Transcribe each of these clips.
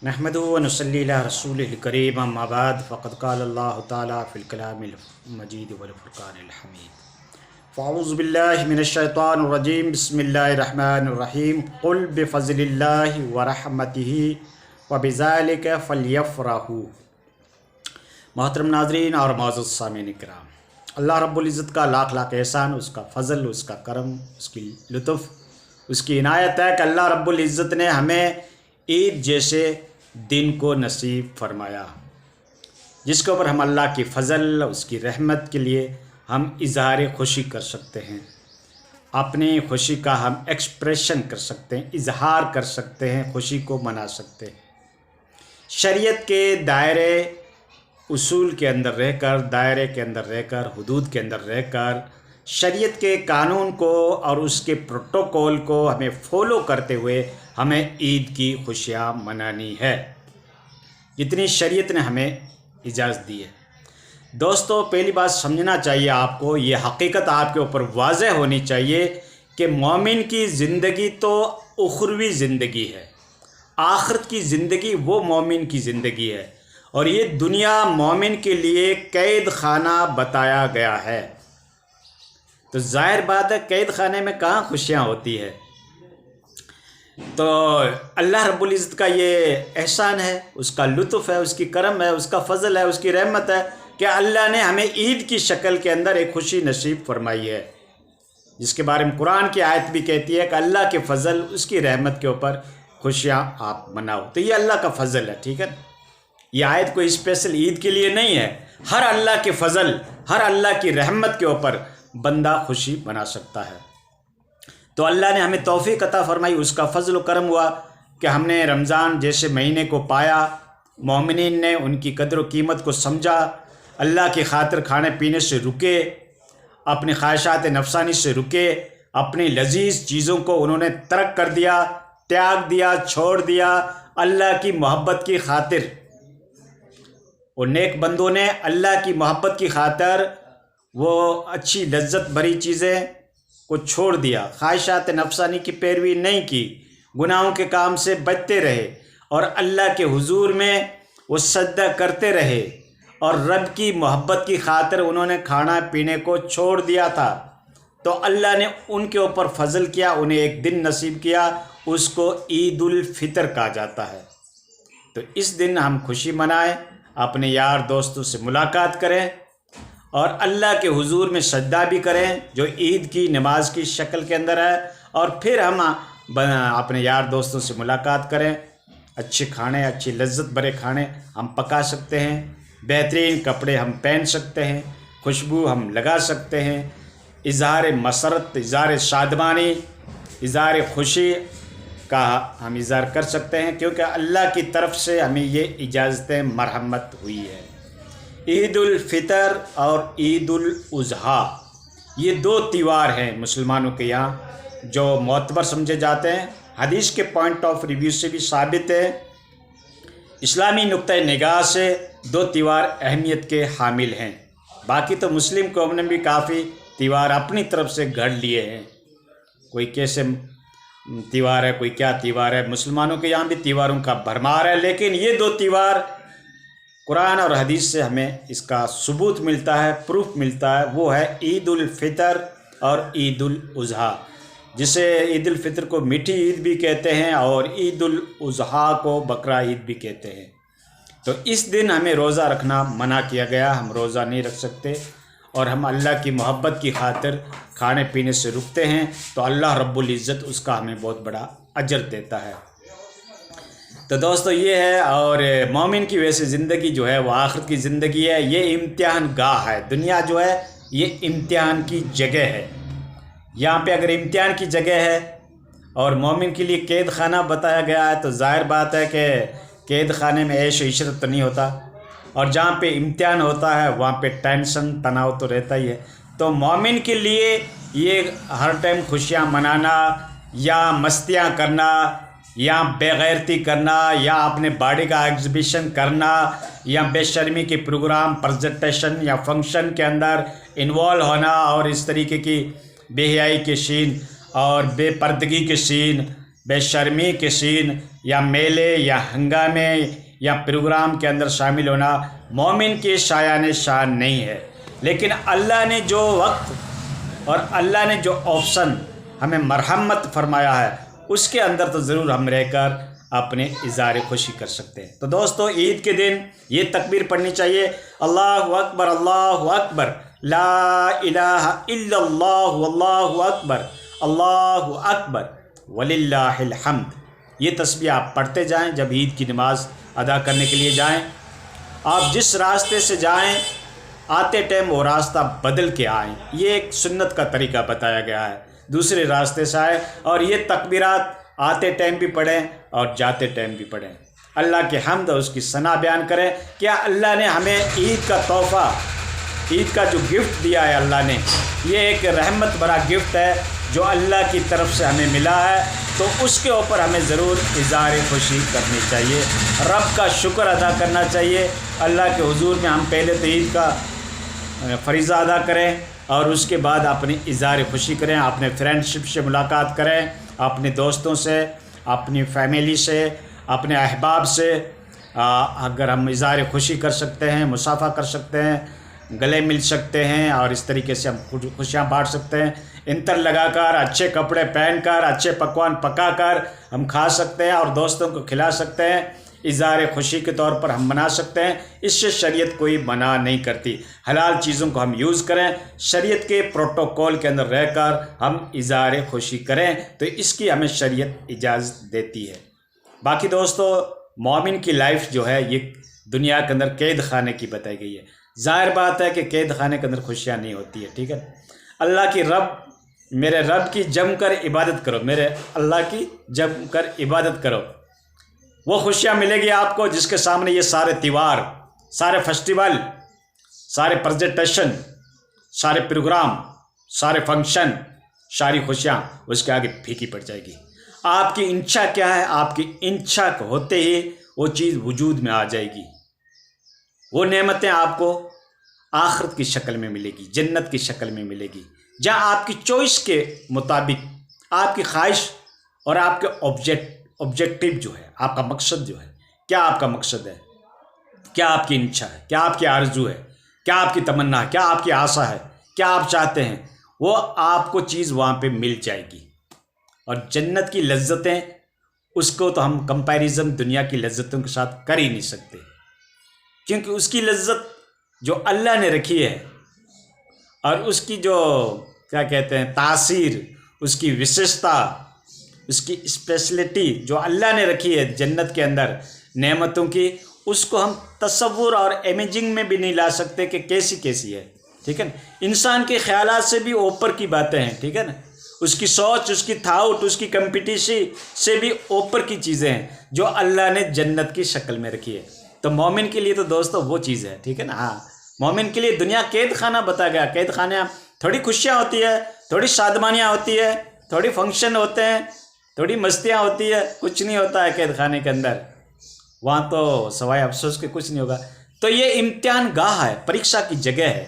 नहमदुहु व नुसल्ली अला रसूलिल करीम अम्मा बाद फ़क़द क़ाल अल्लाहु तआला फ़िल कलामिल मजीद वल फ़ुरक़ानिल हमीद फ़अऊज़ु बिल्लाहि मिनश शैतानिर रजीम बिस्मिल्लाहिर रहमानिर रहीम क़ुल बिफ़ज़लिल्लाहि व रहमतिही व बिज़ालिका फ़लयफ़रहू। मोहतरम नाज़रीन और मौजूद सामीन इकराम, अल्लाह रब्बुल इज़्ज़त का लाख लाख एहसान, उसका फ़ज़ल, उसका करम, उसकी लुत्फ़, उसकी इनायत है कि अल्लाह रब्बुल इज़्ज़त ने हमें ईद जैसे दिन को नसीब फरमाया, जिसके ऊपर हम अल्लाह की फ़ज़ल, उसकी रहमत के लिए हम इज़हार खुशी कर सकते हैं, अपनी खुशी का हम एक्सप्रेशन कर सकते हैं, इज़हार कर सकते हैं, खुशी को मना सकते हैं। शरीयत के दायरे उसूल के अंदर रहकर, दायरे के अंदर रहकर, हुदूद के अंदर रहकर, शरीयत के कानून को और उसके प्रोटोकॉल को हमें फॉलो करते हुए हमें ईद की खुशियाँ मनानी है, जितनी शरीयत ने हमें इजाज़त दी है। दोस्तों, पहली बात समझना चाहिए आपको, ये हकीकत आपके ऊपर वाज़ेह होनी चाहिए कि मोमिन की ज़िंदगी तो उखरवी ज़िंदगी है, आखिरत की ज़िंदगी वो मोमिन की ज़िंदगी है, और ये दुनिया मोमिन के लिए कैद खाना बताया गया है। तो ज़ाहिर बात है, कैद खाने में कहाँ खुशियाँ होती है। तो अल्लाह रब्बुल इज़्ज़त का ये एहसान है, उसका लुत्फ़ है, उसकी करम है, उसका फ़ज़ल है, उसकी रहमत है कि अल्लाह ने हमें ईद की शक्ल के अंदर एक खुशी नसीब फरमाई है, जिसके बारे में कुरान की आयत भी कहती है कि अल्लाह के फ़ज़ल, उसकी रहमत के ऊपर खुशियाँ आप मनाओ। तो ये अल्लाह का फ़ज़ल है, ठीक है। ये आयत कोई स्पेशल ईद के लिए नहीं है, हर अल्लाह के फ़ज़ल, हर अल्लाह की रहमत के ऊपर बंदा खुशी मना सकता है। तो अल्लाह ने हमें तौफ़ीक़ अता फ़रमाई, उसका फ़ज़ल व करम हुआ कि हमने रमज़ान जैसे महीने को पाया, मोमिनीन ने उनकी कदर व कीमत को समझा, अल्लाह की खातिर खाने पीने से रुके, अपनी ख्वाहिशात नफसानी से रुके, अपनी लजीज़ चीज़ों को उन्होंने तर्क कर दिया, त्याग दिया, छोड़ दिया, अल्लाह की मोहब्बत की खातिर। और नेक बंदों ने अल्लाह की मोहब्बत की खातिर वो अच्छी लज्जत भरी चीज़ें को छोड़ दिया, ख्वाहिशात नफसानी की पैरवी नहीं की, गुनाहों के काम से बचते रहे और अल्लाह के हुजूर में वो सजदा करते रहे, और रब की मोहब्बत की खातिर उन्होंने खाना पीने को छोड़ दिया था। तो अल्लाह ने उनके ऊपर फ़ज़ल किया, उन्हें एक दिन नसीब किया, उसको ईद उल फ़ितर कहा जाता है। तो इस दिन हम खुशी मनाएं, अपने यार दोस्तों से मुलाकात करें और अल्लाह के हुजूर में सजदा भी करें, जो ईद की नमाज की शक्ल के अंदर है, और फिर हम अपने यार दोस्तों से मुलाकात करें। अच्छे खाने, अच्छी लज्जत भरे खाने हम पका सकते हैं, बेहतरीन कपड़े हम पहन सकते हैं, खुशबू हम लगा सकते हैं, इज़हार मसरत, इज़हार शादमानी, इज़हार खुशी का हम इज़हार कर सकते हैं, क्योंकि अल्लाह की तरफ से हमें ये इजाज़त मरहमत हुई है। ईद उल फ़ितर और ईद उल उज़हा, ये दो त्यौहार हैं मुसलमानों के यहाँ जो मोतबर समझे जाते हैं। हदीस के पॉइंट ऑफ रिव्यू से भी साबित है, इस्लामी नुक्ते निगाह से दो त्यौहार अहमियत के हामिल हैं। बाकी तो मुस्लिम कौम ने भी काफ़ी त्यौहार अपनी तरफ से गढ़ लिए हैं, कोई कैसे त्यौहार है, कोई क्या त्यौहार है। मुसलमानों के यहाँ भी त्यौहारों का भरमार है, लेकिन ये दो त्यौहार कुरान और हदीस से हमें इसका सबूत मिलता है, प्रूफ मिलता है। वो है ईद उल फ़ितर और ईद उल उज़हा, जिसे ईद उल फ़ितर को मीठी ईद भी कहते हैं और ईद उल उज़हा को बकरा ईद भी कहते हैं। तो इस दिन हमें रोज़ा रखना मना किया गया, हम रोज़ा नहीं रख सकते, और हम अल्लाह की मोहब्बत की खातिर खाने पीने से रुकते हैं, तो अल्लाह रब्बुल इज़्ज़त उसका हमें बहुत बड़ा अजर देता है। तो दोस्तों ये है, और मोमिन की वैसे ज़िंदगी जो है वो आखिरत की ज़िंदगी है, ये इम्तिहान गाह है। दुनिया जो है ये इम्तिहान की जगह है। यहाँ पे अगर इम्तिहान की जगह है और मोमिन के लिए कैद खाना बताया गया है, तो ज़ाहिर बात है कि कैद खाने में ऐश इशरत तो नहीं होता, और जहाँ पे इम्तिहान होता है वहाँ पे टेंशन तनाव तो रहता ही है। तो मोमिन के लिए ये हर टाइम खुशियाँ मनाना या मस्तियाँ करना या बेगैरती करना या अपने बॉडी का एग्जिबिशन करना या बेशर्मी के प्रोग्राम, प्रेजेंटेशन या फंक्शन के अंदर इन्वॉल्व होना और इस तरीके की बेहयाई के सीन और बेपर्दगी के सीन بے شرمی کے سین یا میلے یا ہنگامے یا پروگرام کے اندر شامل ہونا مومن کی شایان شان نہیں ہے، لیکن اللہ نے جو وقت اور اللہ نے جو آپشن ہمیں مرحمت فرمایا ہے اس کے اندر تو ضرور ہم رہ کر اپنے اظہار خوشی کر سکتے ہیں۔ تو دوستو، عید کے دن یہ تکبیر پڑھنی چاہیے، اللہ اکبر اللہ اکبر، لا الہ الا اللہ واللہ اکبر، اللہ اکبر وللہ الحمد۔ یہ تسبیح آپ پڑھتے جائیں جب عید کی نماز ادا کرنے کے لیے جائیں۔ آپ جس راستے سے جائیں آتے ٹائم وہ راستہ بدل کے آئیں، یہ ایک سنت کا طریقہ بتایا گیا ہے۔ دوسرے راستے سے آئیں اور یہ تکبیرات آتے ٹائم بھی پڑھیں اور جاتے ٹائم بھی پڑھیں۔ اللہ کی حمد اور اس کی ثنا بیان کریں۔ کیا اللہ نے ہمیں عید کا تحفہ، عید کا جو گفٹ دیا ہے اللہ نے، یہ ایک رحمت بھرا گفٹ ہے جو اللہ کی طرف سے ہمیں ملا ہے، تو اس کے اوپر ہمیں ضرور اظہار خوشی کرنی چاہیے، رب کا شکر ادا کرنا چاہیے۔ اللہ کے حضور میں ہم پہلے تو عید کا فریضہ ادا کریں اور اس کے بعد اپنی اظہار خوشی کریں، اپنے فرینڈ شپ سے ملاقات کریں، اپنے دوستوں سے، اپنی فیملی سے، اپنے احباب سے اگر ہم اظہار خوشی کر سکتے ہیں، مصافحہ کر سکتے ہیں، گلے مل سکتے ہیں اور اس طریقے سے ہم خوشیاں بانٹ سکتے ہیں۔ عطر لگا کر، اچھے کپڑے پہن کر، اچھے پکوان پکا کر ہم کھا سکتے ہیں اور دوستوں کو کھلا سکتے ہیں، اظہار خوشی کے طور پر ہم منا سکتے ہیں۔ اس سے شریعت کوئی منع نہیں کرتی، حلال چیزوں کو ہم یوز کریں، شریعت کے پروٹوکول کے اندر رہ کر ہم اظہار خوشی کریں تو اس کی ہمیں شریعت اجازت دیتی ہے۔ باقی دوستو، مومن کی لائف جو ہے یہ دنیا کے اندر قید خانے کی بتائی گئی ہے۔ ظاہر بات ہے کہ قید خانے کے اندر خوشیاں نہیں ہوتی ہے، ٹھیک ہے۔ اللہ کی میرے رب کی جم کر عبادت کرو، میرے اللہ کی جم کر عبادت کرو، وہ خوشیاں ملے گی آپ کو جس کے سامنے یہ سارے تہوار، سارے فیسٹیول، سارے پریزنٹیشن، سارے پروگرام، سارے فنکشن، ساری خوشیاں اس کے آگے پھیکی پڑ جائے گی۔ آپ کی انچا کیا ہے؟ آپ کی انچا ہوتے ہی وہ چیز وجود میں آ جائے گی، وہ نعمتیں آپ کو آخرت کی شکل میں ملے گی، جنت کی شکل میں ملے گی، جہاں آپ کی چوائس کے مطابق آپ کی خواہش اور آپ کے آبجیکٹیو جو ہے، آپ کا مقصد جو ہے، کیا آپ کا مقصد ہے، کیا آپ کی انچا ہے، کیا آپ کی آرزو ہے، کیا آپ کی تمنا ہے، کیا آپ کی آسا ہے، کیا آپ چاہتے ہیں، وہ آپ کو چیز وہاں پہ مل جائے گی۔ اور جنت کی لذتیں، اس کو تو ہم کمپیریزن دنیا کی لذتوں کے ساتھ کر ہی نہیں سکتے، کیونکہ اس کی لذت جو اللہ نے رکھی ہے اور اس کی جو کیا کہتے ہیں تاثیر، اس کی وشیشتا، اس کی اسپیشلٹی جو اللہ نے رکھی ہے جنت کے اندر نعمتوں کی، اس کو ہم تصور اور امیجنگ میں بھی نہیں لا سکتے کہ کیسی کیسی ہے، ٹھیک ہے نا۔ انسان کے خیالات سے بھی اوپر کی باتیں ہیں، ٹھیک ہے نا، اس کی سوچ، اس کی تھاؤٹ، اس کی کمپٹیشن سے بھی اوپر کی چیزیں ہیں جو اللہ نے جنت کی شکل میں رکھی ہے۔ تو مومن کے لیے تو دوستو وہ چیز ہے، ٹھیک ہے نا۔ ہاں، مومن کے لیے دنیا قید خانہ بتا گیا۔ قید خانے تھوڑی خوشیاں ہوتی ہے، تھوڑی شادمانیاں ہوتی ہے، تھوڑی فنکشن ہوتے ہیں، تھوڑی مستیاں ہوتی ہے، کچھ نہیں ہوتا ہے قید خانے کے اندر، وہاں تو سوائے افسوس کے کچھ نہیں ہوگا۔ تو یہ امتحان گاہ ہے، پریکشا کی جگہ ہے،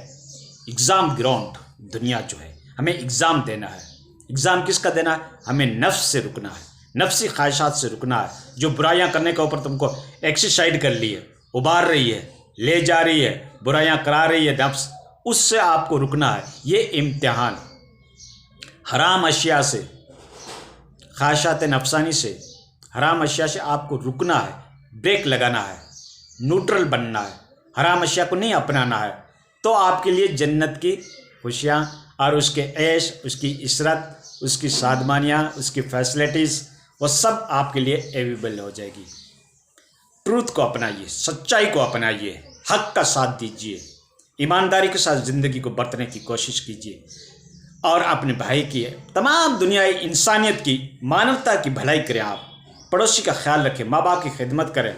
ایگزام گراؤنڈ دنیا جو ہے، ہمیں ایگزام دینا ہے۔ ایگزام کس کا دینا ہے؟ ہمیں نفس سے رکنا ہے، نفسی خواہشات سے رکنا ہے، جو برائیاں کرنے کے اوپر تم کو ایکسرسائز کر لی ہے، ابار رہی ہے، لے جا رہی ہے، برائیاں کرا رہی ہے نفس، اس سے آپ کو رکنا ہے۔ یہ امتحان حرام اشیاء سے، خواہشات نفسانی سے، حرام اشیاء سے آپ کو رکنا ہے، بریک لگانا ہے، نیوٹرل بننا ہے، حرام اشیاء کو نہیں اپنانا ہے، تو آپ کے لیے جنت کی خوشیاں اور اس کے عیش، اس کی عشرت، اس کی شادمانیاں، اس کی فیسلٹیز، وہ سب آپ کے لیے اویلیبل ہو جائے گی۔ ٹروتھ کو اپنائیے، سچائی کو اپنائیے، حق کا ساتھ دیجیے، ایمانداری کے ساتھ زندگی کو برتنے کی کوشش کیجیے، اور اپنے بھائی کی، تمام دنیائی انسانیت کی، مانوتا کی بھلائی کریں۔ آپ پڑوسی کا خیال رکھیں، ماں باپ کی خدمت کریں،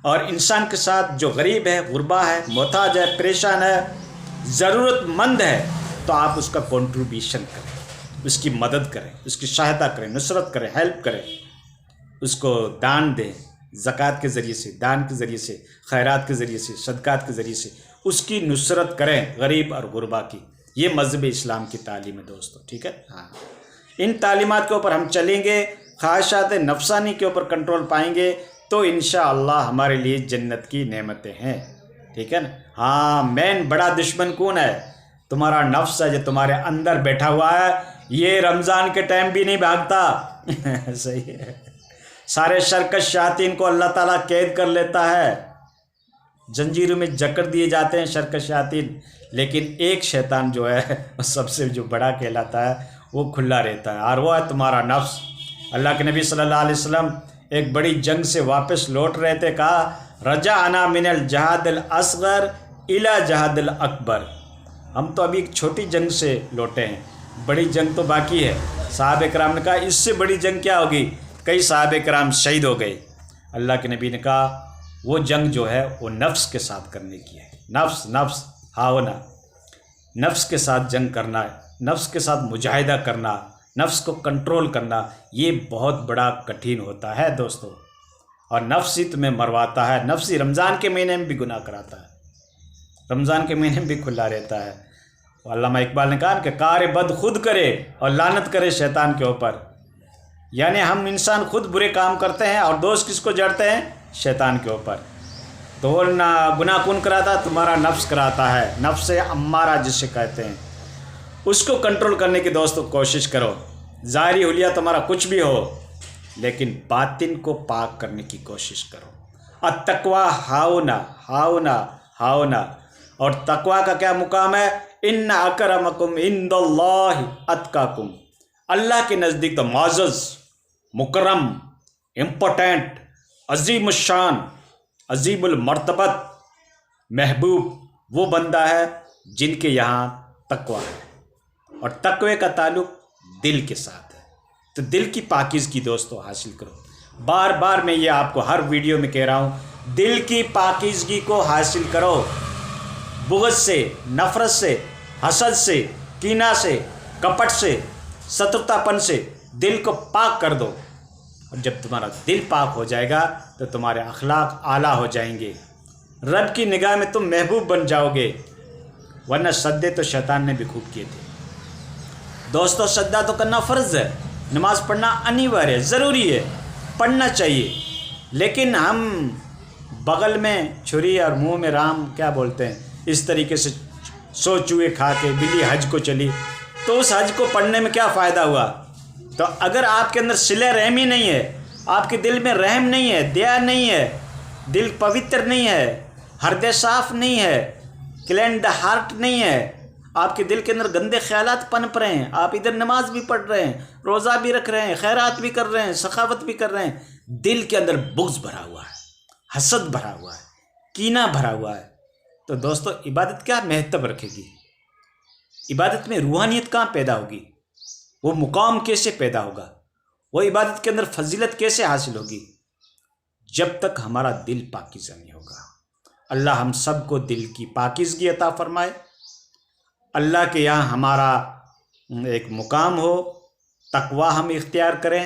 اور انسان کے ساتھ جو غریب ہے، غربا ہے، محتاج ہے، پریشان ہے، ضرورت مند ہے، تو آپ اس کا کنٹریبیوشن کریں، اس کی مدد کریں، اس کی سہایتا کریں، نصرت کریں، ہیلپ کریں، اس کو دان دیں، زکوٰۃ کے ذریعے سے، دان کے ذریعے سے، خیرات کے ذریعے سے، صدقات کے ذریعے سے اس کی نصرت کریں، غریب اور غربا کی۔ یہ مذہب اسلام کی تعلیم ہے دوستو، ٹھیک ہے۔ ہاں، ان تعلیمات کے اوپر ہم چلیں گے ख्वाहिशात नफसानी के ऊपर कंट्रोल पाएंगे तो इंशाअल्लाह हमारे लिए जन्नत की नेमतें हैं। ठीक है ना। हाँ, मेन बड़ा दुश्मन कौन है? तुम्हारा नफ्स है जो तुम्हारे अंदर बैठा हुआ है। ये रमज़ान के टाइम भी नहीं भागता सही है। सारे शरकश शायातीन को अल्लाह ताला कैद कर लेता है, जंजीरों में जकड़ दिए जाते हैं शरकश शायातीन, लेकिन एक शैतान जो है सबसे जो बड़ा कहलाता है वो खुला रहता है, और वो है तुम्हारा नफ्स। अल्लाह के नबी सल्लल्लाहु अलैहि वसल्लम एक बड़ी जंग से वापस लौट रहे थे, कहा रजा आना मिनल जहादिल असगर इला जहादिल अकबर। हम तो अभी एक छोटी जंग से लौटे हैं, बड़ी जंग तो बाकी है। साहब कराम ने कहा इससे बड़ी जंग क्या होगी? कई साहब कराम शहीद हो गए। अल्लाह के नबी ने कहा वो जंग जो है वो नफ्स के साथ करने की है। नफ्स नफ्स हावना, नफ्स के साथ जंग करना है, नफ्स के साथ मुजाहिदा करना, नफ्स को कंट्रोल करना, ये बहुत बड़ा कठिन होता है दोस्तों। और नफ्स ही तुम्हें मरवाता है। नफ्स ही रमज़ान के महीने में भी गुनाह कराता है, रमज़ान के महीने में भी खुला रहता है। अल्लामा इकबाल ने कहा कि कार बद खुद करे और लानत करे शैतान के ऊपर। यानी हम इंसान खुद बुरे काम करते हैं और दोस्त किसको जड़ते हैं? शैतान के ऊपर। तो वो ना गुनाह कौन कराता? तुम्हारा नफ्स कराता है। नफ्स अम्मारा जिसे कहते हैं, उसको कंट्रोल करने की दोस्तों कोशिश करो। ज़ाहिरी हुलिया तुम्हारा कुछ भी हो, लेकिन बातिन को पाक करने की कोशिश करो। अत्तक़वा हाउना हाउना हाउना। और तकवा का क्या मुकाम है? इन्ना अकरमकुम इंदल्लाहि अत्काकुम। अल्लाह के नज़दीक तो मुअज़्ज़ज़, मुकर्रम, इम्पोर्टेंट, अजीम शान, अजीमुल मर्तबत, महबूब वो बंदा है जिनके यहाँ तकवा है। और तकवे का ताल्लुक़ दिल के साथ है। तो दिल की पाकीज़गी दोस्तों हासिल करो। बार बार मैं ये आपको हर वीडियो में कह रहा हूँ, दिल की पाकीज़गी को हासिल करो। बुग़्ज़ से, नफ़रत से, हसद से, कीना से, कपट से, शत्रुतापन से दिल को पाक कर दो। और जब तुम्हारा दिल पाक हो जाएगा तो तुम्हारे अखलाक आला हो जाएंगे, रब की निगाह में तुम महबूब बन जाओगे। वरना सद्दे तो शैतान ने भी खूब किए थे दोस्तों। सद्दा तो करना फ़र्ज़ है, नमाज़ पढ़ना अनिवार्य है, ज़रूरी है, पढ़ना चाहिए। लेकिन हम बगल में छुरी और मुंह में राम क्या बोलते हैं, इस तरीके से सो चूहे खा के बिल्ली हज को चली, तो उस हज को पढ़ने में क्या फ़ायदा हुआ? तो अगर आपके अंदर सिले रहमी नहीं है, आपके दिल में रहम नहीं है, दया नहीं है, दिल पवित्र नहीं है, हृदय साफ नहीं है, क्लीन द हार्ट नहीं है, आपके दिल के अंदर गंदे ख्यालात पनप रहे हैं, आप इधर नमाज भी पढ़ रहे हैं, रोज़ा भी रख रहे हैं, खैरात भी कर रहे हैं, सखावत भी कर रहे हैं, दिल के अंदर बुग़्ज़ भरा हुआ है, हसद भरा हुआ है, कीना भरा हुआ है, तो दोस्तों इबादत क्या महत्व रखेगी? इबादत में रूहानियत कहाँ पैदा होगी? वो मुकाम कैसे पैदा होगा? वो इबादत के अंदर फजीलत कैसे हासिल होगी? जब तक हमारा दिल पाकीज़ा नहीं होगा। अल्लाह हम सबको दिल की पाकीज़गी अता फरमाए। अल्लाह के यहाँ हमारा एक मुकाम हो, तकवा हम इख्तियार करें,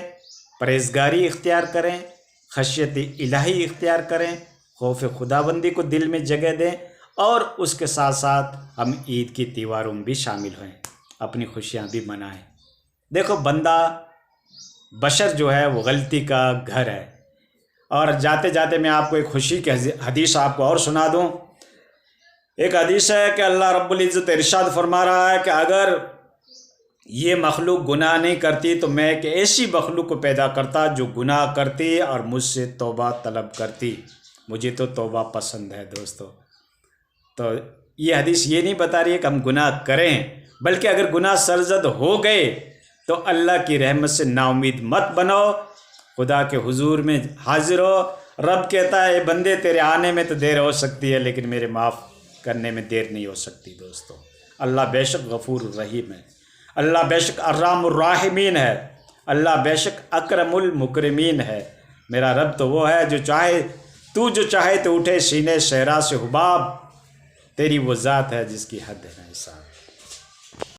परहेज़गारी इख्तियार करें, खशियत इलाही इख्तियार करें, खौफ खुदाबंदी को दिल में जगह दें, और उसके साथ साथ हम ईद की त्योहारों में भी शामिल हों, अपनी खुशियाँ भी मनाएं। देखो बंदा बशर जो है वो गलती का घर है। और जाते जाते मैं आपको एक खुशी की हदीस आपको और सुना दूं। एक हदीस है कि अल्लाह रब्बुल इज़्ज़त इरशाद फरमा रहा है कि अगर ये मखलूक गुनाह नहीं करती तो मैं एक ऐसी मखलूक को पैदा करता जो गुनाह करती और मुझसे तौबा तलब करती। मुझे तो तौबा पसंद है दोस्तों। तो ये हदीस ये नहीं बता रही है कि हम गुनाह करें, बल्कि अगर गुनाह सरजद हो गए तो अल्लाह की रहमत से नाउमीद मत बनो, खुदा के हुजूर में हाजिर हो। रब कहता है बंदे तेरे आने में तो देर हो सकती है, लेकिन मेरे माफ़ करने में देर नहीं हो सकती। दोस्तों अल्लाह बेशक गफूर रहीम है, अल्लाह बेशक अर्रामुर राहिमीन है, अल्लाह बेशक अकरमुल मुकरमीन है। मेरा रब तो वो है जो चाहे तू जो चाहे तो उठे सीने सहरा से हुबाब, तेरी वो ज़ात है जिसकी हद है ना हिसाब।